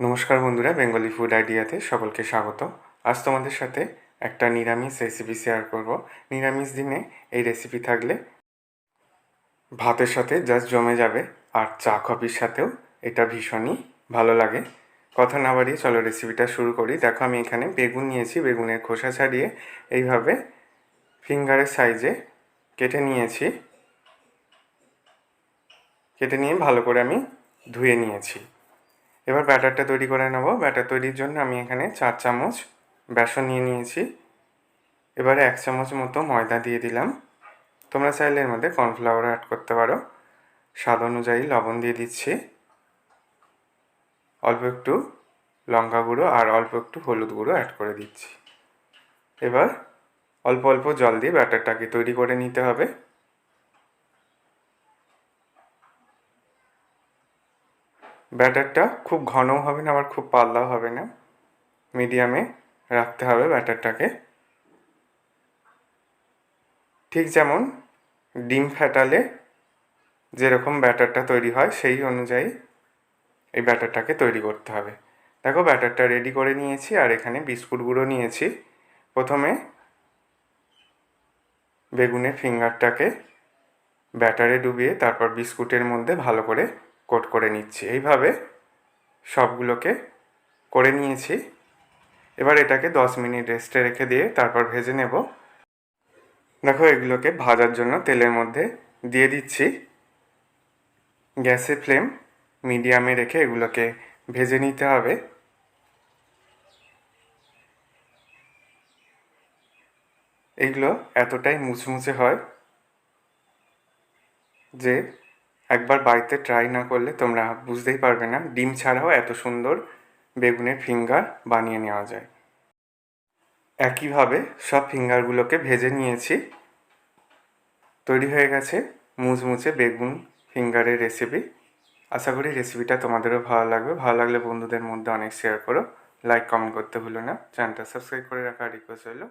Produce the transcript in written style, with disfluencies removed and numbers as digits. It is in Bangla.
নমস্কার বন্ধুরা, বেঙ্গলি ফুড আইডিয়াতে সকলকে স্বাগত। আজ তোমাদের সাথে একটা নিরামিষ রেসিপি শেয়ার করব। নিরামিষ দিনে এই রেসিপি থাকলে ভাতের সাথে জাস্ট জমে যাবে, আর চা কফির সাথেও এটা ভীষণই ভালো লাগে। কথা না বাড়িয়ে চলো রেসিপিটা শুরু করি। দেখো, আমি এখানে বেগুন নিয়েছি। বেগুনের খোসা ছাড়িয়ে এইভাবে ফিঙ্গারের সাইজে কেটে নিয়েছি। কেটে নিয়ে ভালো করে আমি ধুয়ে নিয়েছি। এবার ব্যাটারটা তৈরি করে নেব। ব্যাটার তৈরির জন্য আমি এখানে 4 চামচ বেসন নিয়ে নিয়েছি। এবারে 1 চামচ মতো ময়দা দিয়ে দিলাম। তোমরা চাইলে এর মধ্যে কর্নফ্লাওয়ার অ্যাড করতে পারো। স্বাদ অনুযায়ী লবণ দিয়ে দিচ্ছি, অল্প একটু লঙ্কা গুঁড়ো আর অল্প একটু হলুদ গুঁড়ো অ্যাড করে দিচ্ছি। এবার অল্প অল্প জল দিয়ে ব্যাটারটাকে তৈরি করে নিতে হবে। ব্যাটারটা খুব ঘনও হবে না, আবার খুব পাতলাও হবে না, মিডিয়ামে রাখতে হবে ব্যাটারটাকে। ঠিক যেমন ডিম ফেটালে যেরকম ব্যাটারটা তৈরি হয় সেই অনুযায়ী এই ব্যাটারটাকে তৈরি করতে হবে। দেখো, ব্যাটারটা রেডি করে নিয়েছি। আর এখানে বিস্কুট গুঁড়ো নিয়েছি। প্রথমে বেগুনের ফিঙ্গারটাকে ব্যাটারে ডুবিয়ে তারপর বিস্কুটের মধ্যে ভালো করে কোট করে নিচ্ছি। এইভাবে সবগুলোকে করে নিয়েছি। এবার এটাকে 10 মিনিট রেস্টে রেখে দিয়ে তারপর ভেজে নেব। দেখো, এগুলোকে ভাজার জন্য তেলের মধ্যে দিয়ে দিচ্ছি। গ্যাসের ফ্লেম মিডিয়ামে রেখে এগুলোকে ভেজে নিতে হবে। এগুলো এতটাই মুচমুচে হয় যে একবার বাড়িতে ট্রাই না করলে তোমরা বুঝতেই পারবে না ডিম ছাড়াও এত সুন্দর বেগুনের ফিঙ্গার বানিয়ে নেওয়া যায়। একইভাবে সব ফিঙ্গারগুলোকে ভেজে নিয়েছি। তৈরি হয়ে গেছে মুচমুচে বেগুন ফিঙ্গারের রেসিপি। আশা করি রেসিপিটা তোমাদেরও ভালো লাগবে। ভালো লাগলে বন্ধুদের মধ্যে অনেক শেয়ার করো, লাইক কমেন্ট করতে ভুলো না। চ্যানেলটা সাবস্ক্রাইব করে রাখার রিকোয়েস্ট রইল।